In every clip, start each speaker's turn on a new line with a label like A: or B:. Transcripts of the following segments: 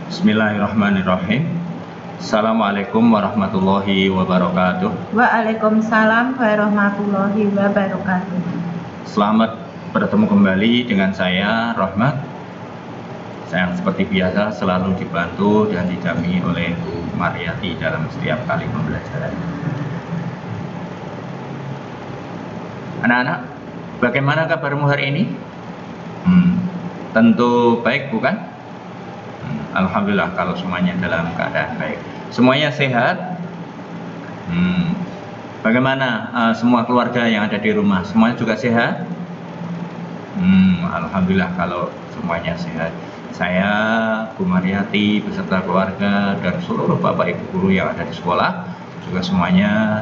A: Bismillahirrahmanirrahim. Assalamualaikum warahmatullahi wabarakatuh.
B: Waalaikumsalam warahmatullahi wabarakatuh.
A: Selamat bertemu kembali dengan saya, Rahmat. Saya seperti biasa selalu dibantu dan didampingi oleh Bu Mariati dalam setiap kali pembelajaran. Anak-anak, bagaimana kabarmu hari ini? Tentu baik, bukan? Alhamdulillah kalau semuanya dalam keadaan baik. Semuanya sehat? Bagaimana semua keluarga yang ada di rumah? Semuanya juga sehat? Alhamdulillah kalau semuanya sehat. Saya, Bu Mariati, beserta keluarga dan seluruh Bapak Ibu guru yang ada di sekolah juga semuanya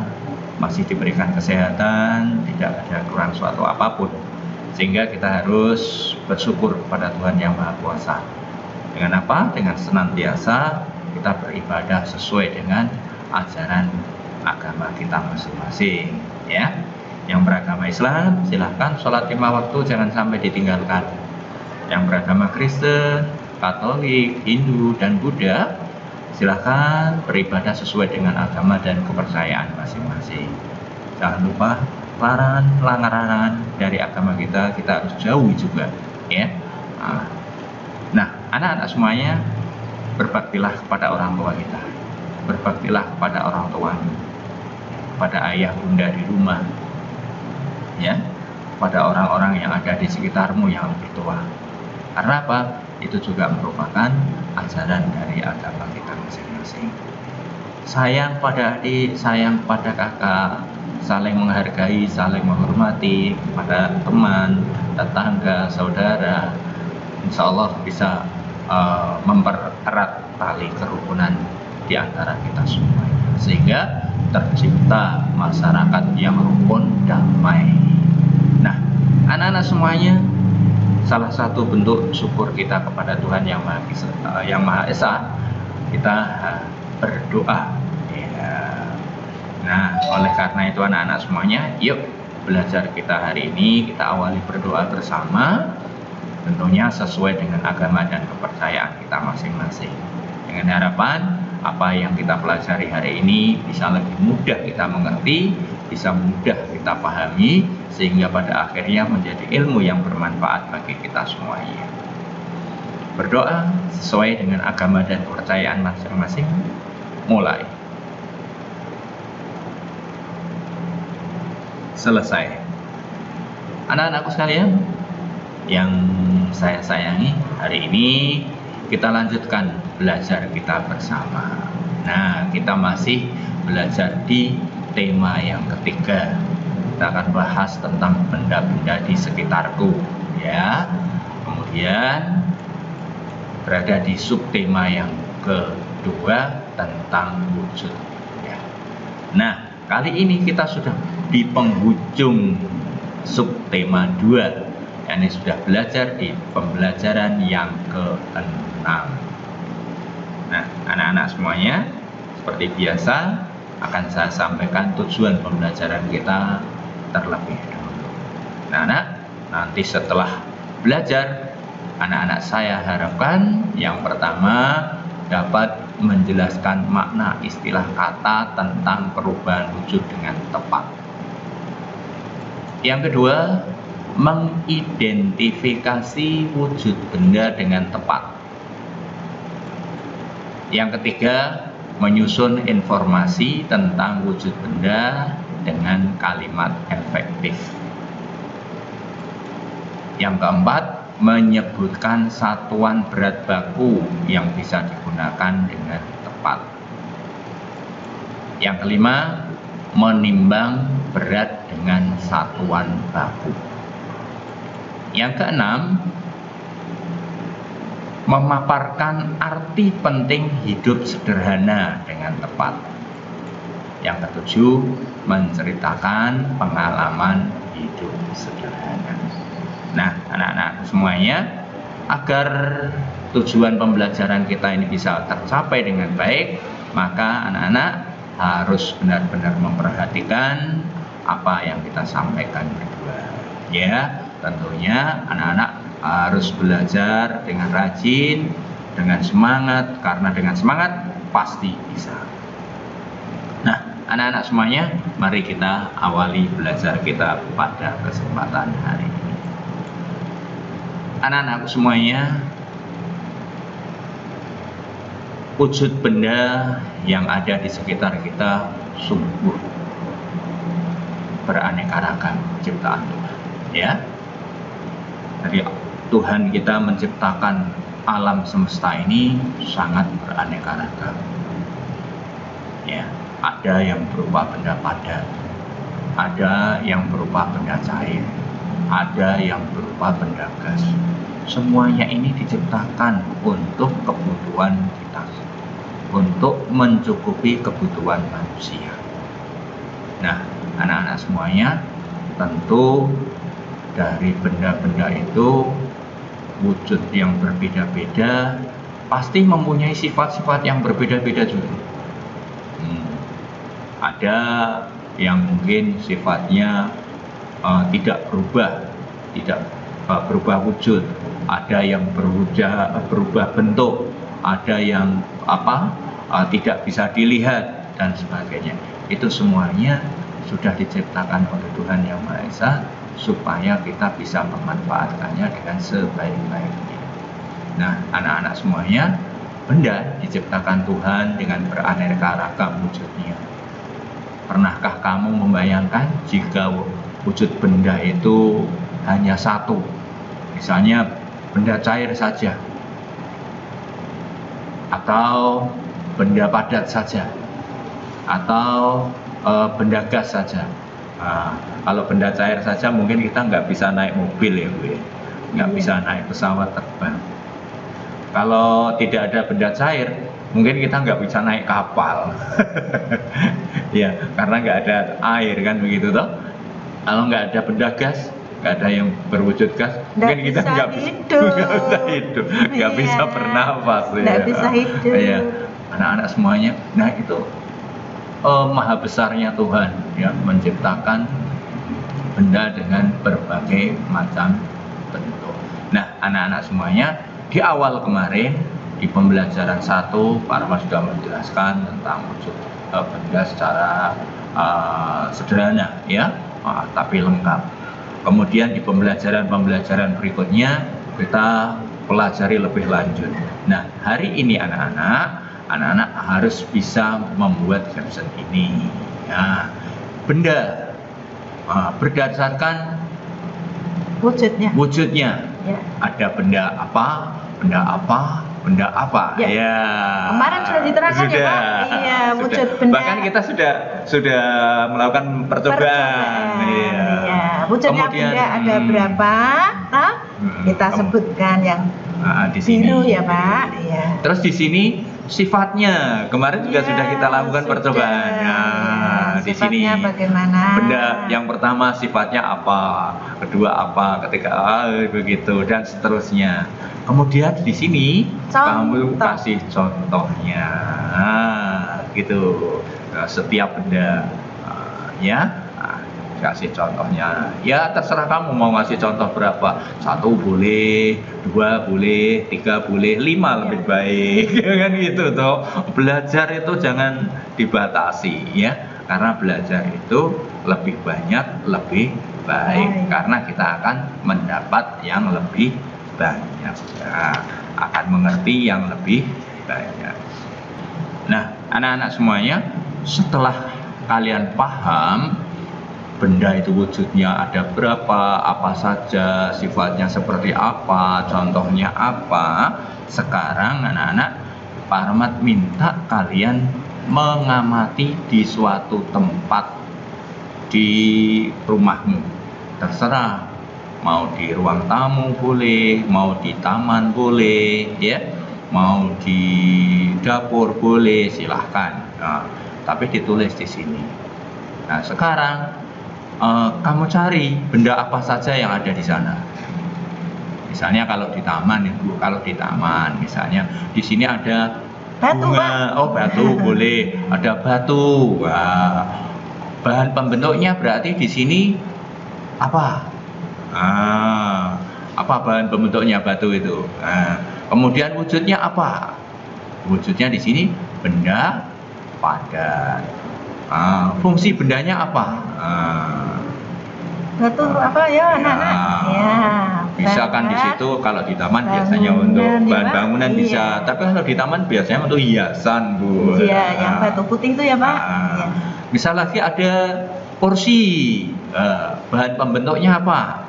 A: masih diberikan kesehatan, tidak ada kurang suatu apapun. Sehingga kita harus bersyukur kepada Tuhan Yang Maha Kuasa. Dengan apa? Dengan senantiasa kita beribadah sesuai dengan ajaran agama kita masing-masing, ya. Yang beragama Islam silahkan sholat 5 waktu jangan sampai ditinggalkan. Yang beragama Kristen, Katolik, Hindu, dan Buddha silahkan beribadah sesuai dengan agama dan kepercayaan masing-masing. Jangan lupa larangan dari agama kita harus jauhi juga, ya. Nah, anak-anak semuanya, berbaktilah kepada orang tua kita, berbaktilah kepada orang tuamu, kepada ayah bunda di rumah, ya, pada orang-orang yang ada di sekitarmu yang lebih tua. Karena apa? Itu juga merupakan ajaran dari agama kita masing-masing. Sayang pada adik, sayang pada kakak, saling menghargai, saling menghormati kepada teman, tetangga, saudara. Insya Allah bisa mempererat tali kerukunan di antara kita semuanya, sehingga tercipta masyarakat yang rukun damai. Nah, anak-anak semuanya, salah satu bentuk syukur kita kepada Tuhan Yang Maha Esa, kita berdoa. Ya. Nah, oleh karena itu anak-anak semuanya, yuk belajar kita hari ini kita awali berdoa bersama. Tentunya sesuai dengan agama dan kepercayaan kita masing-masing. Dengan harapan apa yang kita pelajari hari ini bisa lebih mudah kita mengerti, bisa mudah kita pahami, sehingga pada akhirnya menjadi ilmu yang bermanfaat bagi kita semuanya. Berdoa sesuai dengan agama dan kepercayaan masing-masing. Mulai. Selesai. Anak-anakku sekalian yang saya sayangi, hari ini kita lanjutkan belajar kita bersama. Nah, kita masih belajar di tema yang ketiga. Kita akan bahas tentang benda-benda di sekitarku, ya. Kemudian berada di subtema yang kedua tentang wujud, ya. Nah, kali ini kita sudah di penghujung subtema 2. Ini sudah belajar di pembelajaran yang ke-6. Nah, anak-anak semuanya, seperti biasa akan saya sampaikan tujuan pembelajaran kita terlebih dahulu. Nah, anak, nanti setelah belajar, anak-anak saya harapkan yang pertama dapat menjelaskan makna istilah kata tentang perubahan wujud dengan tepat. Yang kedua, mengidentifikasi wujud benda dengan tepat. Yang ketiga, menyusun informasi tentang wujud benda dengan kalimat efektif. Yang keempat, menyebutkan satuan berat baku yang bisa digunakan dengan tepat. Yang kelima, menimbang berat dengan satuan baku. Yang keenam, memaparkan arti penting hidup sederhana dengan tepat. Yang ketujuh, menceritakan pengalaman hidup sederhana. Nah, anak-anak semuanya, agar tujuan pembelajaran kita ini bisa tercapai dengan baik, maka anak-anak harus benar-benar memperhatikan apa yang kita sampaikan berdua, ya. Tentunya anak-anak harus belajar dengan rajin, dengan semangat, karena dengan semangat pasti bisa. Nah, anak-anak semuanya, mari kita awali belajar kita pada kesempatan hari ini. Anak-anakku semuanya, wujud benda yang ada di sekitar kita sungguh beraneka ragam ciptaan Tuhan, ya. Jadi Tuhan kita menciptakan alam semesta ini sangat beraneka ragam. Ya, ada yang berupa benda padat, ada yang berupa benda cair, ada yang berupa benda gas. Semuanya ini diciptakan untuk kebutuhan kita, untuk mencukupi kebutuhan manusia. Nah, anak-anak semuanya, tentu dari benda-benda itu wujud yang berbeda-beda pasti mempunyai sifat-sifat yang berbeda-beda juga. Ada yang mungkin sifatnya tidak berubah wujud, ada yang berubah bentuk, ada yang tidak bisa dilihat dan sebagainya. Itu semuanya sudah diciptakan oleh Tuhan Yang Maha Esa supaya kita bisa memanfaatkannya dengan sebaik-baiknya. Nah, anak-anak semuanya, benda diciptakan Tuhan dengan beraneka ragam wujudnya. Pernahkah kamu membayangkan jika wujud benda itu hanya satu? Misalnya benda cair saja, atau benda padat saja, atau benda gas saja. Nah, kalau benda cair saja mungkin kita nggak bisa naik mobil ya Bu, nggak bisa naik pesawat terbang. Kalau tidak ada benda cair, mungkin kita nggak bisa naik kapal. Ya, karena nggak ada air kan begitu toh. Kalau nggak ada benda gas, nggak ada yang berwujud gas, mungkin kita nggak bisa hidup, nggak bisa bernafas.
B: Nggak bisa hidup.
A: Ya, anak-anak semuanya. Nah itu maha besarnya Tuhan ya, menciptakan benda dengan berbagai macam bentuk. Nah, anak-anak semuanya, di awal kemarin di pembelajaran 1 Pak Rahmat sudah menjelaskan tentang wujud benda secara sederhana ya, tapi lengkap. Kemudian di pembelajaran berikutnya kita pelajari lebih lanjut. Nah, hari ini anak-anak harus bisa membuat caption ini ya, benda berdasarkan wujudnya ya. Ada benda apa
B: ya. Kemarin sudah diterangkan ya Pak. Iya, wujud benda.
A: Bahkan kita sudah melakukan percobaan.
B: Iya. Wujudnya kemudian, benda ada berapa? Kita sebutkan yang
A: di sini.
B: Biru ya Pak. Iya.
A: Terus di sini sifatnya kemarin juga sudah kita lakukan percobaan. Nah, di sini
B: bagaimana?
A: Benda yang pertama sifatnya apa, kedua apa, ketiga begitu dan seterusnya. Kemudian di sini kamu kasih contohnya, gitu. Setiap benda, ya. Kasih contohnya, ya terserah kamu mau ngasih contoh berapa, 1 boleh, 2 boleh, 3 boleh, 5 lebih baik, kan gitu toh. Belajar itu jangan dibatasi ya, karena belajar itu lebih banyak lebih baik, karena kita akan mendapat yang lebih banyak, ya, akan mengerti yang lebih banyak. Nah, anak-anak semuanya, setelah kalian paham benda itu wujudnya ada berapa, apa saja, sifatnya seperti apa, contohnya apa. Sekarang anak-anak, Pak Rahmat minta kalian mengamati di suatu tempat di rumahmu. Terserah, mau di ruang tamu boleh, mau di taman boleh, ya, mau di dapur boleh, silahkan. Nah, tapi ditulis di sini. Nah, sekarang kamu cari benda apa saja yang ada di sana. Misalnya kalau di taman, Ibu, kalau di taman, misalnya di sini ada
B: batu,
A: bunga, batu boleh, ada batu. Wah, bahan pembentuknya berarti di sini apa? Apa bahan pembentuknya batu itu? Kemudian wujudnya apa? Wujudnya di sini benda padat. Fungsi bendanya apa?
B: Betul apa ya anak-anak? Ya.
A: Bisa kan di situ kalau di taman biasanya untuk bahan bangunan
B: iya.
A: bisa, tapi kalau di taman biasanya untuk hiasan, Bu.
B: Iya, yang batu putih itu ya, Pak. Iya.
A: Bisa lagi ada kursi. Bahan pembentuknya apa?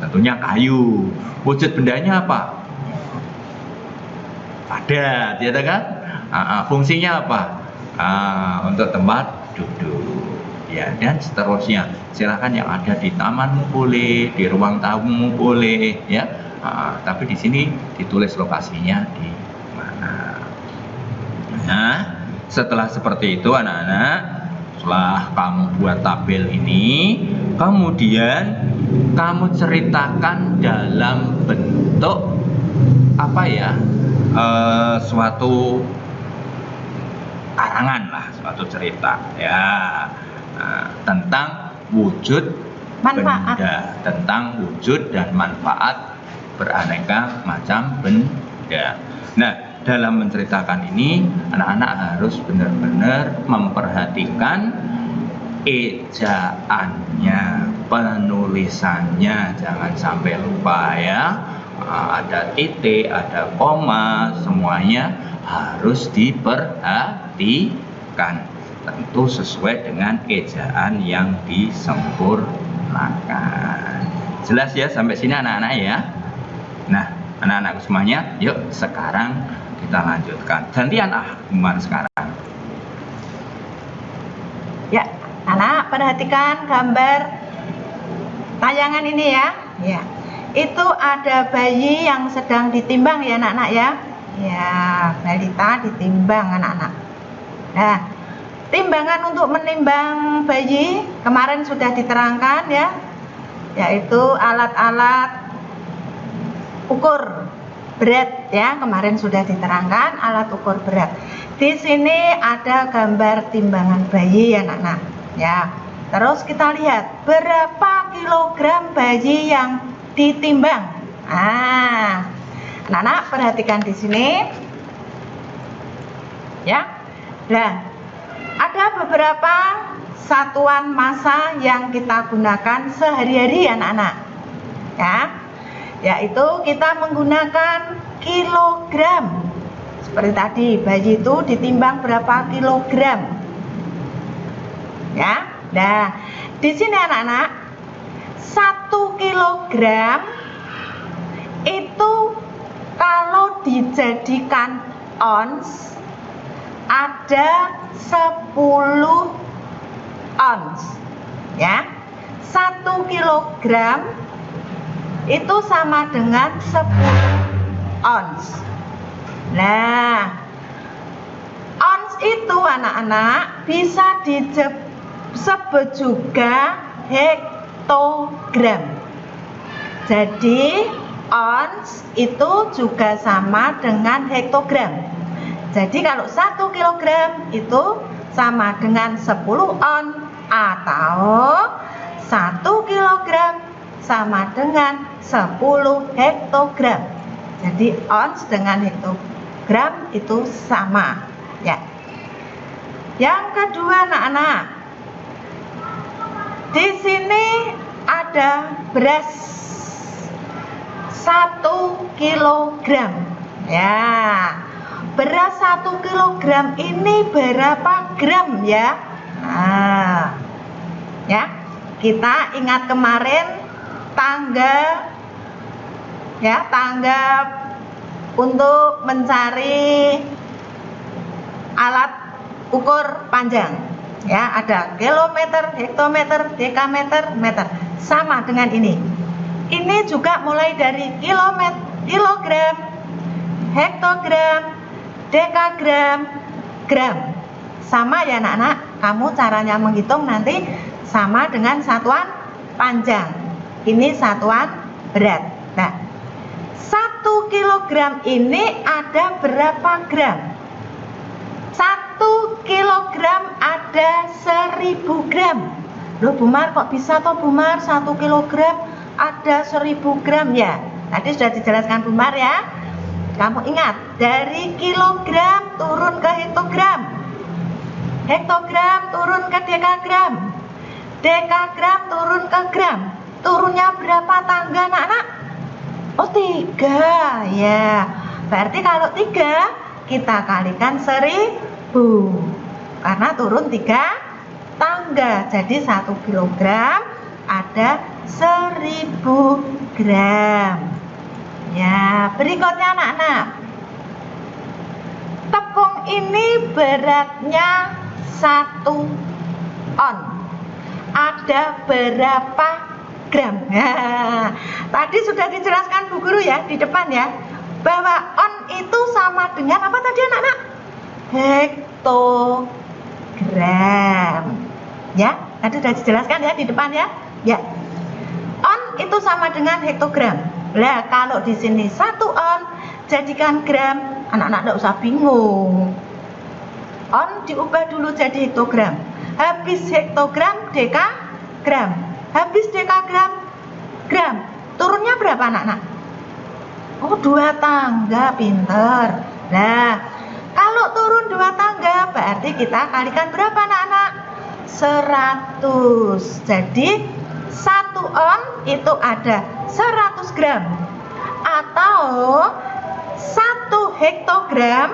A: Tentunya kayu. Wujud bendanya apa? Padat, ya kan? Fungsinya apa? Untuk tempat duduk. Ya, dan seterusnya. Silakan yang ada di taman boleh, di ruang tamu boleh, ya. Tapi di sini ditulis lokasinya di mana. Nah, setelah seperti itu anak-anak, setelah kamu buat tabel ini, kemudian kamu ceritakan dalam bentuk apa ya? Suatu karangan lah, suatu cerita ya. Tentang wujud
B: manfaat
A: benda, tentang wujud dan manfaat beraneka macam benda. Nah, dalam menceritakan ini anak-anak harus benar-benar memperhatikan ejaannya, penulisannya, jangan sampai lupa ya. Ada titik, ada koma, semuanya harus diperhatikan. Tentu sesuai dengan ejaan yang disempurnakan. Jelas ya sampai sini anak-anak ya? Nah, anak-anak semuanya, yuk sekarang kita lanjutkan. Gantian Umar sekarang.
B: Ya, anak perhatikan gambar tayangan ini ya. Ya. Itu ada bayi yang sedang ditimbang ya anak-anak ya. Ya, balita ditimbang anak-anak. Nah, timbangan untuk menimbang bayi kemarin sudah diterangkan ya, yaitu alat-alat ukur berat ya, kemarin sudah diterangkan alat ukur berat. Di sini ada gambar timbangan bayi ya anak-anak ya. Terus kita lihat berapa kilogram bayi yang ditimbang. Anak-anak perhatikan di sini ya. Nah, ada beberapa satuan massa yang kita gunakan sehari-hari anak-anak ya, yaitu kita menggunakan kilogram. Seperti tadi bayi itu ditimbang berapa kilogram ya. Nah, di sini anak-anak 1 kilogram itu kalau dijadikan ons ada 10 ons ya. 1 kilogram itu sama dengan 10 ons. Nah, ons itu anak-anak bisa disebut juga hektogram. Jadi ons itu juga sama dengan hektogram. Jadi kalau 1 kilogram itu sama dengan 10 on atau 1 kilogram sama dengan 10 hektogram. Jadi ons dengan hektogram itu sama ya. Yang kedua anak-anak, di sini ada beras 1 kilogram ya. Beras 1 kilogram ini berapa gram ya? Ya, kita ingat kemarin tangga untuk mencari alat ukur panjang ya, ada kilometer, hektometer, dekameter, meter, sama dengan ini. Ini juga mulai dari kilogram, hektogram, dekagram, gram. Sama ya anak-anak, kamu caranya menghitung nanti sama dengan satuan panjang. Ini satuan berat. Nah, 1 kilogram ini ada berapa gram? 1 kilogram ada 1000 gram. Loh Bumar, kok bisa toh Bumar 1 kilogram ada 1000 gram ya? Tadi sudah dijelaskan Bumar ya. Kamu ingat, dari kilogram turun ke hektogram, hektogram turun ke dekagram, dekagram turun ke gram. Turunnya berapa tangga, anak-anak? Oh, 3 ya. Berarti kalau 3 kita kalikan 1000, karena turun 3 tangga. Jadi 1 kilogram ada 1000 gram. Ya, berikutnya anak-anak. Tepung ini beratnya 1 on. Ada berapa gram? Nah, tadi sudah dijelaskan Bu Guru ya di depan ya, bahwa on itu sama dengan apa tadi anak-anak? Hektogram. Ya, tadi sudah dijelaskan ya di depan ya. Ya. On itu sama dengan hektogram. Lah, kalau di sini 1 on jadikan gram, anak-anak tidak usah bingung. On diubah dulu jadi hektogram. Habis hektogram dekagram. Habis dekagram gram. Turunnya berapa anak-anak? Oh, 2 tangga, pinter. Nah, kalau turun 2 tangga berarti kita kalikan berapa anak-anak? 100. Jadi 1 on itu ada 100 gram. Atau 1 hektogram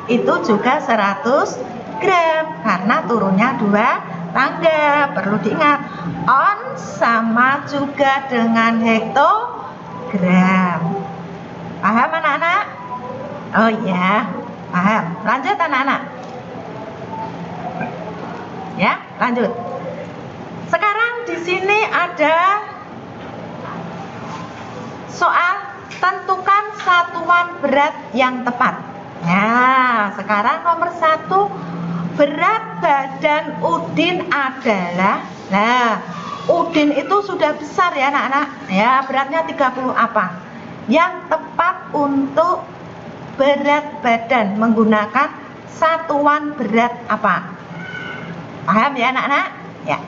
B: itu juga 100 gram, karena turunnya 2 tangga. Perlu diingat, on sama juga dengan hektogram. Paham anak-anak? Oh iya, paham. Lanjut anak-anak. Ya, lanjut. Sekarang di sini ada soal tentukan satuan berat yang tepat. Nah, sekarang nomor 1, berat badan Udin adalah, nah, Udin itu sudah besar ya anak-anak, ya, beratnya 30 apa? Yang tepat untuk berat badan menggunakan satuan berat apa? Paham ya anak-anak? Ya.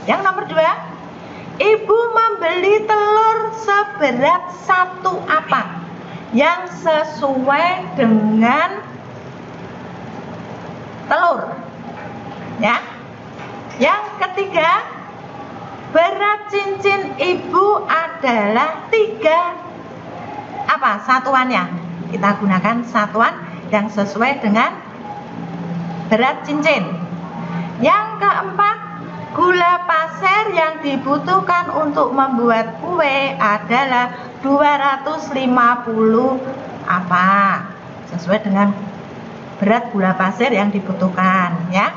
B: Yang nomor 2, ibu membeli telur seberat 1 apa? Yang sesuai dengan telur. Ya. Yang ketiga, berat cincin ibu adalah 3 apa satuannya? Kita gunakan satuan yang sesuai dengan berat cincin. Yang keempat, gula pasir yang dibutuhkan untuk membuat kue adalah 250 apa? Sesuai dengan berat gula pasir yang dibutuhkan ya.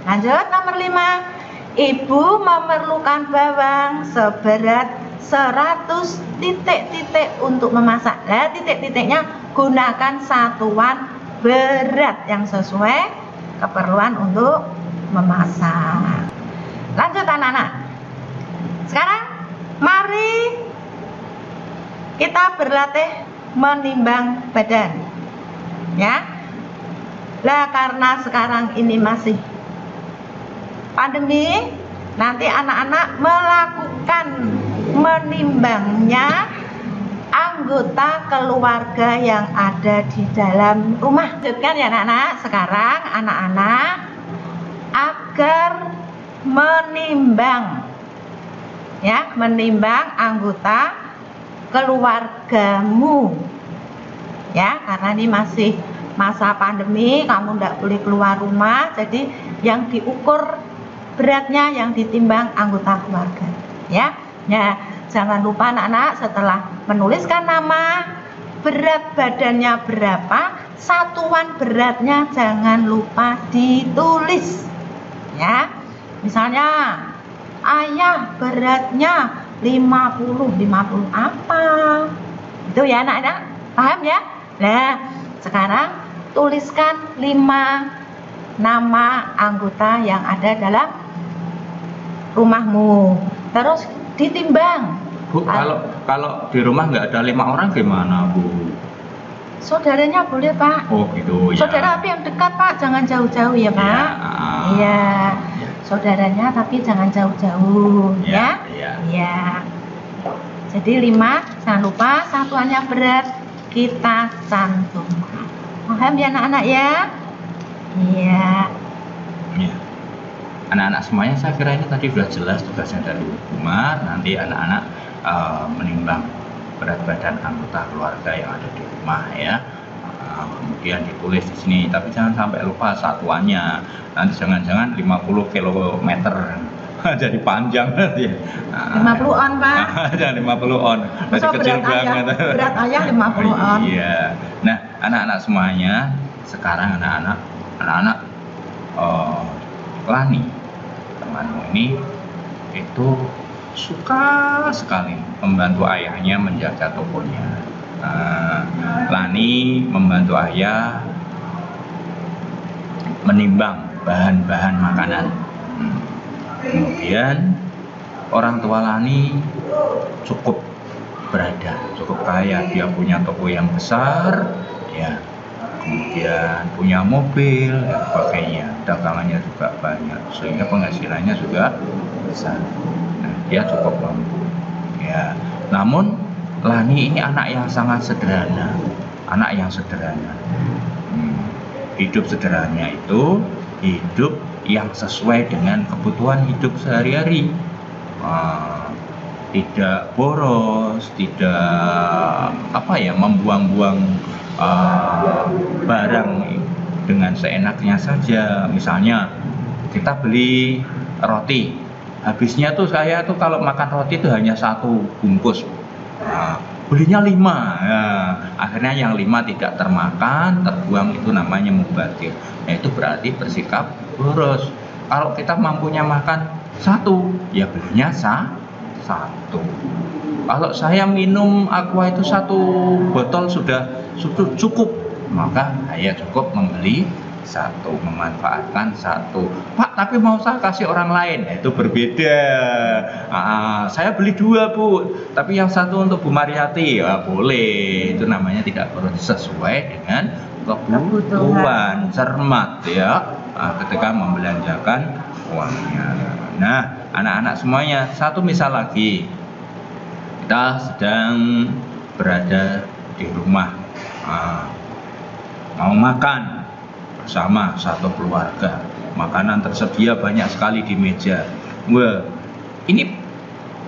B: Lanjut nomor 5, ibu memerlukan bawang seberat 100 titik-titik untuk memasak. Nah, titik-titiknya gunakan satuan berat yang sesuai keperluan untuk memasak. Lanjut anak-anak. Sekarang mari kita berlatih menimbang badan. Ya. Lah, karena sekarang ini masih pandemi, nanti anak-anak melakukan menimbangnya anggota keluarga yang ada di dalam rumah. Lanjutkan ya anak-anak. Sekarang anak-anak agar menimbang ya, menimbang anggota keluargamu ya, karena ini masih masa pandemi, kamu tidak boleh keluar rumah, jadi yang diukur beratnya, yang ditimbang anggota keluarga ya. Ya, jangan lupa anak-anak setelah menuliskan nama, berat badannya berapa, satuan beratnya jangan lupa ditulis ya. Misalnya ayah beratnya 50 apa? Itu ya anak-anak, paham ya? Nah, sekarang tuliskan 5 nama anggota yang ada dalam rumahmu. Terus ditimbang.
A: Bu, kalau di rumah nggak ada 5 orang gimana, Bu?
B: Saudaranya boleh, Pak.
A: Oh, gitu ya.
B: Saudara tapi yang dekat, Pak, jangan jauh-jauh ya, Pak. Iya. Ya. Saudaranya tapi jangan jauh-jauh ya.
A: Iya.
B: Ya. Jadi 5, jangan lupa satuannya berat. kita cantumkan. Paham ya anak-anak ya? Iya.
A: Ya. Anak-anak semuanya saya kira ini tadi sudah jelas tugasnya dari Umar. Nanti anak-anak menimbang berat badan anggota keluarga yang ada di rumah ya. Kemudian ditulis di sini, tapi jangan sampai lupa satuannya. Nanti jangan-jangan 50 km jadi panjang nanti.
B: 50 on, Pak.
A: Jangan 50 on. Masih kecil banget.
B: Berat ayah 50 on.
A: Iya. Nah, anak-anak semuanya sekarang anak-anak Lani, temanmu ini itu suka sekali membantu ayahnya menjaga tokonya. Lani membantu ayah menimbang bahan-bahan makanan. Kemudian orang tua Lani cukup kaya, dia punya toko yang besar, ya. Kemudian punya mobil dan sebagainya, dagangannya juga banyak, sehingga penghasilannya juga besar. Nah, dia cukup mampu, ya. Namun Lani ini anak yang sangat sederhana, Hidup sederhana itu hidup yang sesuai dengan kebutuhan hidup sehari-hari. Tidak boros, tidak membuang-buang barang dengan seenaknya saja. Misalnya kita beli roti, habisnya tuh saya tuh kalau makan roti itu hanya 1 bungkus, belinya 5. Akhirnya yang 5 tidak termakan, terbuang, itu namanya mubazir. Nah, itu berarti bersikap boros. Kalau kita mampunya makan 1, ya belinya 1. Kalau saya minum aqua itu 1 botol sudah cukup, maka saya cukup membeli 1, memanfaatkan 1. Pak, tapi mau saya kasih orang lain, itu berbeda. Saya beli 2 Bu, tapi yang 1 untuk Bu Mariati, ya boleh. Itu namanya tidak perlu sesuai dengan kebutuhan, cermat ya ketika membelanjakan uangnya. Nah, anak-anak semuanya, satu misal lagi, kita sedang berada di rumah, mau makan bersama satu keluarga, makanan tersedia banyak sekali di meja. Wah, ini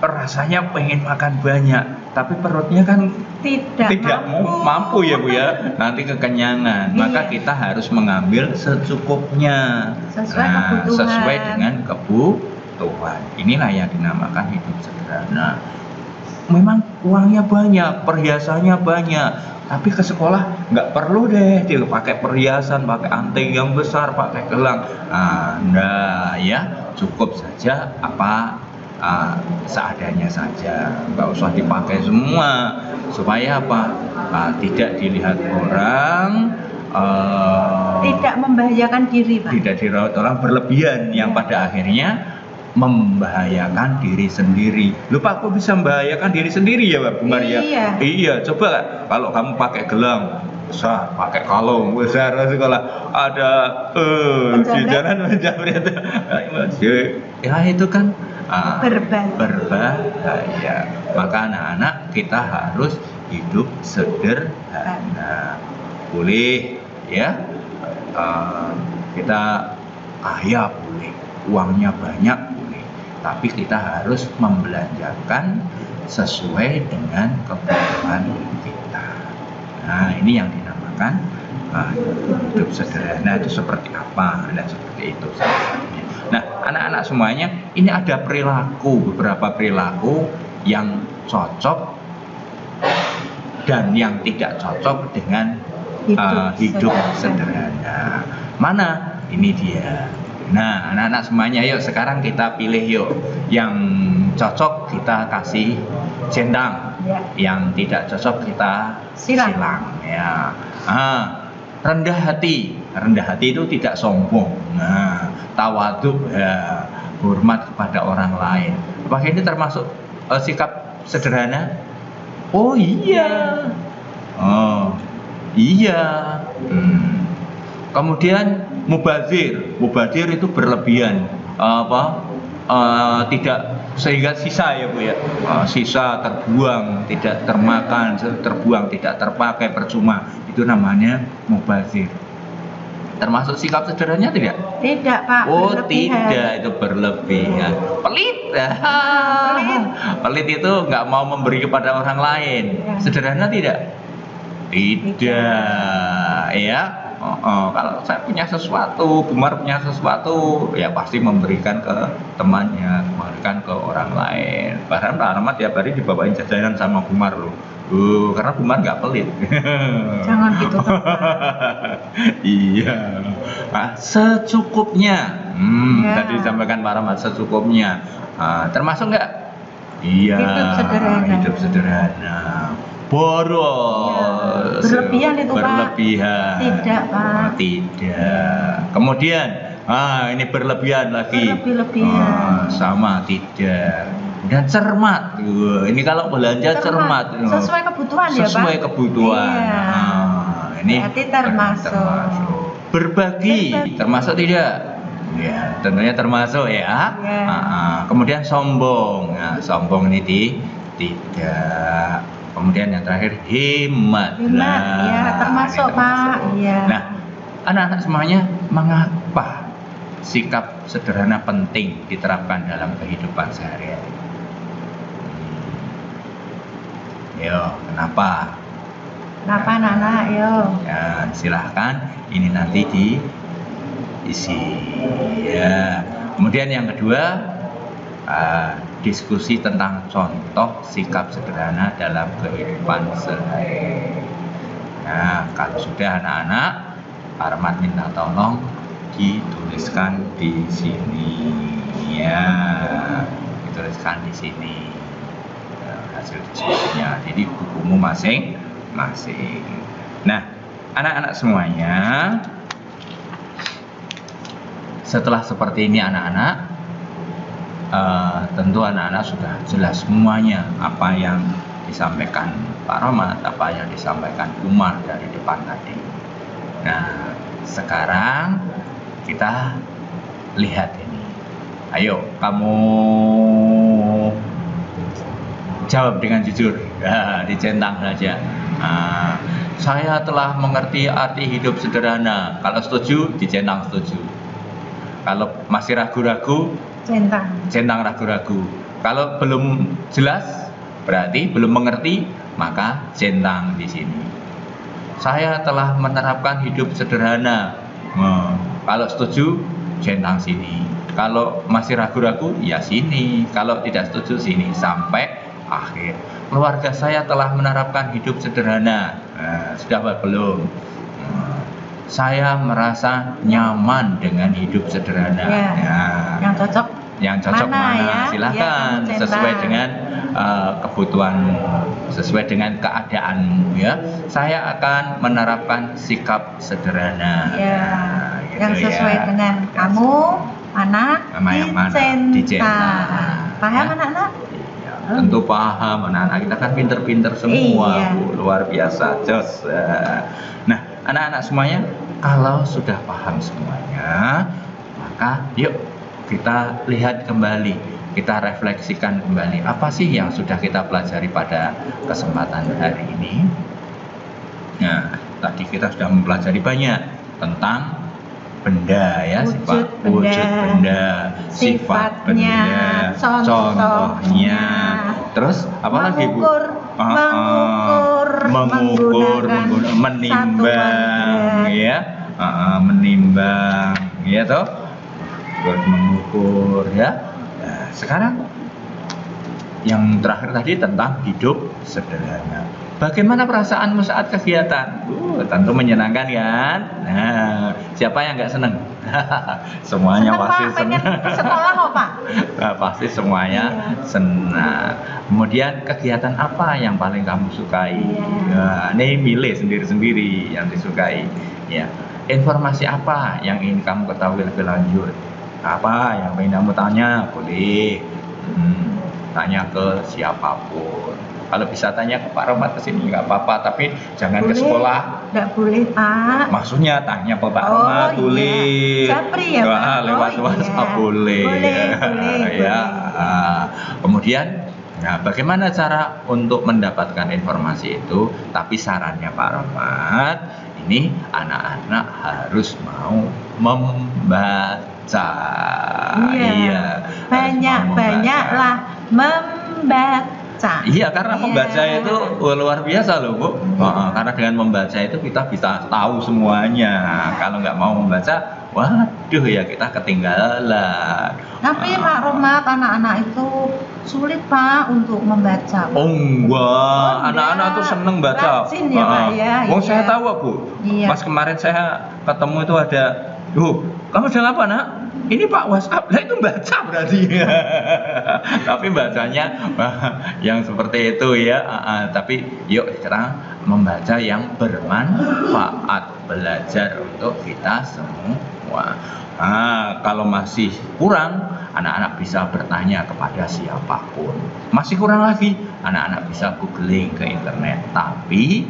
A: rasanya pengen makan banyak, tapi perutnya kan tidak mampu ya Bu ya, nanti kekenyangan. Maka kita harus mengambil secukupnya, sesuai dengan kebutuhan. Inilah yang dinamakan hidup sederhana. Memang uangnya banyak, perhiasannya banyak, tapi ke sekolah nggak perlu deh dia pakai perhiasan, pakai anting yang besar, pakai gelang. Nah ya, cukup saja seadanya saja, nggak usah dipakai semua, supaya tidak dilihat orang,
B: tidak membahayakan diri, Pak.
A: Tidak dilihat orang berlebihan, yang pada akhirnya membahayakan diri sendiri. Lupa aku bisa membahayakan diri sendiri ya Bu Maria? Iya, coba kalau kamu pakai gelang besar, pakai kalung besar sekolah, ada di jalan menjamret, ya itu kan berbahaya. Maka anak-anak kita harus hidup sederhana. Boleh ya, kita kaya boleh, uangnya banyak boleh, tapi kita harus membelanjakan sesuai dengan kebutuhan kita. Nah, ini yang dinamakan hidup sederhana. Itu seperti apa? Nah, seperti itu sebenarnya. Nah, anak-anak semuanya, ini ada beberapa perilaku yang cocok dan yang tidak cocok dengan hidup sederhana. Mana? Ini dia. Nah, anak-anak semuanya, yuk sekarang kita pilih yuk. Yang cocok kita kasih centang, yang tidak cocok kita silang. Ya. Rendah hati itu tidak sombong. Nah, tawadhu, ya, hormat kepada orang lain. Apakah ini termasuk sikap sederhana? Oh iya. Iya. Kemudian mubazir itu berlebihan, tidak sehingga sisa ya Bu ya. Sisa terbuang, tidak termakan, terbuang tidak terpakai percuma. Itu namanya mubazir. Termasuk sikap sederhananya tidak?
B: Tidak, Pak.
A: Oh
B: Berlebihan.
A: tidak, itu berlebihan. Pelit.
B: Pelit.
A: Pelit itu nggak mau memberi kepada orang lain.
B: Ya.
A: Sederhana tidak? Tidak. Ya. Kalau saya punya sesuatu, Kumar punya sesuatu, ya pasti memberikan ke temannya, memberikan ke orang lain. Bahkan Pak Ahmad tiap hari dibawain jajanan sama Kumar loh. Karena Kumar nggak pelit.
B: Jangan gitu, Pak.
A: Iya. Nah, secukupnya.
B: Ya.
A: Tadi disampaikan Pak Ahmad secukupnya. Termasuk nggak? Iya.
B: Hidup sederhana.
A: Hidup sederhana. Boros.
B: Ya, berlebihan itu, Pak.
A: Berlebihan.
B: Tidak, Pak.
A: Tidak. Kemudian, ini berlebihan lagi.
B: Berlebih-lebihan.
A: Sama tidak. Dan cermat. Ini kalau belanja cermat.
B: Sesuai kebutuhan ya, Pak.
A: Sesuai kebutuhan.
B: Iya.
A: Ini
B: Berarti termasuk.
A: Berbagi, termasuk tidak? Ya, tentunya termasuk ya.
B: Ya.
A: Kemudian sombong. Nah, sombong ini tidak. Kemudian yang terakhir hemat.
B: Hemat, ya termasuk Pak. Iya.
A: Nah, anak-anak semuanya, mengapa sikap sederhana penting diterapkan dalam kehidupan sehari-hari? Yo, kenapa?
B: Kenapa anak-anak, yo?
A: Ya, silahkan ini nanti diisi. Ya. Kemudian yang kedua, diskusi tentang contoh sikap sederhana dalam kehidupan sehari-hari. Nah, kalau sudah anak-anak, Pak Rahmat minta tolong dituliskan di sini, ya, dituliskan di sini hasil diskusinya. Jadi bukumu masing-masing. Nah, anak-anak semuanya, setelah seperti ini anak-anak, tentu anak-anak sudah jelas semuanya apa yang disampaikan Pak Rahmat, apa yang disampaikan Kumar dari depan tadi. Nah, sekarang kita lihat ini. Ayo, kamu jawab dengan jujur, dicentang saja. Saya telah mengerti arti hidup sederhana. Kalau setuju, dicentang setuju. Kalau masih ragu-ragu, centang ragu-ragu. Kalau belum jelas, berarti belum mengerti, maka centang di sini. Saya telah menerapkan hidup sederhana. Kalau setuju, centang sini. Kalau masih ragu-ragu, ya sini. Kalau tidak setuju, sini. Sampai akhir. Keluarga saya telah menerapkan hidup sederhana. Sudah apa belum? Saya merasa nyaman dengan hidup sederhana.
B: Ya. Yang cocok
A: mana?
B: ya?
A: Silakan
B: Ya,
A: sesuai dengan kebutuhan, sesuai dengan keadaanmu ya. Saya akan menerapkan sikap sederhana.
B: Ya.
A: Gitu
B: Yang sesuai
A: ya.
B: dengan kamu, anak,
A: yang mana? Dicentang.
B: Paham
A: Ya.
B: anak-anak?
A: Iya, tentu paham. Anak-anak kita kan pinter-pinter semua,
B: Iya.
A: Bu. Luar biasa, jos. Nah, anak-anak semuanya, kalau sudah paham semuanya, maka yuk kita lihat kembali, kita refleksikan kembali apa sih yang sudah kita pelajari pada kesempatan hari ini. Nah, tadi kita sudah mempelajari banyak tentang benda ya,
B: Wujud
A: wujud benda, sifat
B: sifatnya,
A: benda,
B: contohnya,
A: terus apa lagi Bu?
B: mengukur,
A: menimbang ya, menimbang ya toh, terus mengukur ya. Nah, sekarang yang terakhir tadi tentang hidup sederhana. Bagaimana perasaanmu saat kegiatan? Tentu menyenangkan kan? Nah, siapa yang nggak seneng? Semuanya
B: seneng,
A: pasti
B: Pak,
A: senang.
B: pengen sekolah kok Pak.
A: Nah, pasti semuanya senang. Kemudian kegiatan apa yang paling kamu sukai? Nah, ini milih sendiri-sendiri yang disukai. Ya, informasi apa yang ingin kamu ketahui lebih lanjut? Apa yang ingin kamu tanya? Boleh tanya ke siapapun. Kalau bisa tanya ke Pak Rohmat ke sini nggak apa-apa, tapi jangan ke sekolah.
B: Nggak boleh, Pak.
A: Maksudnya tanya ke Pak Rohmat boleh.
B: Japri ya, Pak.
A: Lewat WhatsApp boleh.
B: Boleh.
A: Ya. Kemudian, nah, bagaimana cara untuk mendapatkan informasi itu? Tapi sarannya Pak Rohmat, ini anak-anak harus mau membaca.
B: Iya. Banyak-banyaklah membaca.
A: Iya, karena membaca itu luar biasa loh, Bu. Karena dengan membaca itu kita bisa tahu semuanya. Kalau nggak mau membaca, waduh ya kita ketinggalan.
B: Tapi Pak Rohmat, anak-anak itu sulit Pak untuk membaca.
A: Oh enggak, anak-anak tuh seneng baca.
B: Rajin ya Pak ya.
A: Saya tahu Bu.
B: Iya.
A: Pas kemarin saya ketemu itu ada, kamu sedang apa nak? Ini Pak WhatsApp, itu baca berarti. Tapi bacanya yang seperti itu ya. Tapi yuk sekarang membaca yang bermanfaat, belajar untuk kita semua. Kalau masih kurang, anak-anak bisa bertanya kepada siapapun. Masih kurang lagi, anak-anak bisa googling ke internet. Tapi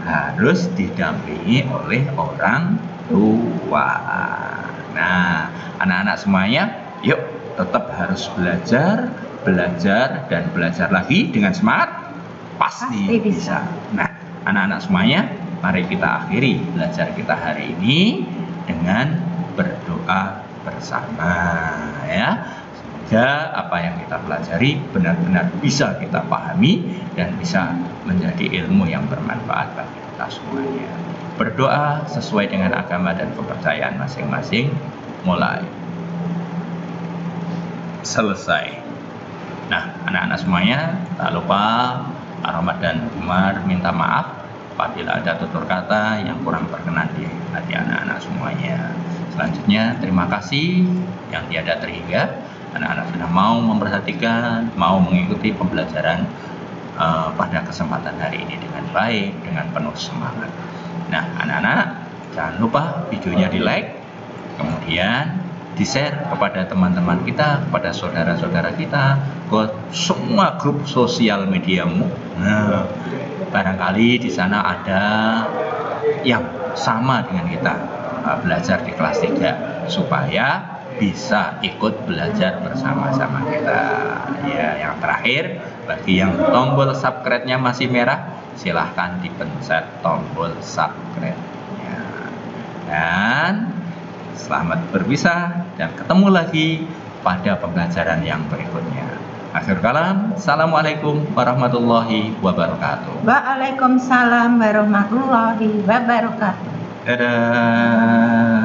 A: harus didampingi oleh orang tua. Nah, anak-anak semuanya, yuk tetap harus belajar dan belajar lagi dengan semangat. Pasti bisa. Nah, anak-anak semuanya, mari kita akhiri belajar kita hari ini dengan berdoa bersama ya. Semoga apa yang kita pelajari benar-benar bisa kita pahami dan bisa menjadi ilmu yang bermanfaat bagi kita semuanya. Berdoa sesuai dengan agama dan kepercayaan masing-masing. Mulai. Selesai. Nah, anak-anak semuanya, tak lupa Pak Rohmat dan Umar minta maaf apabila ada tutur kata yang kurang berkenan di hati anak-anak semuanya. Selanjutnya, terima kasih yang tiada terhingga. Anak-anak sudah mau memperhatikan, mau mengikuti pembelajaran pada kesempatan hari ini dengan baik, dengan penuh semangat. Nah, anak-anak, jangan lupa videonya di-like, kemudian di-share kepada teman-teman kita, kepada saudara-saudara kita, ke semua grup sosial mediamu. Nah, barangkali di sana ada yang sama dengan kita belajar di kelas 3 supaya bisa ikut belajar bersama-sama kita. Ya, yang terakhir, bagi yang tombol subscribe-nya masih merah, silahkan dipencet tombol subscribe-nya. Dan selamat berpisah dan ketemu lagi pada pembelajaran yang berikutnya. Akhir kalam, assalamualaikum warahmatullahi wabarakatuh.
B: Waalaikumsalam warahmatullahi wabarakatuh.
A: Dadah.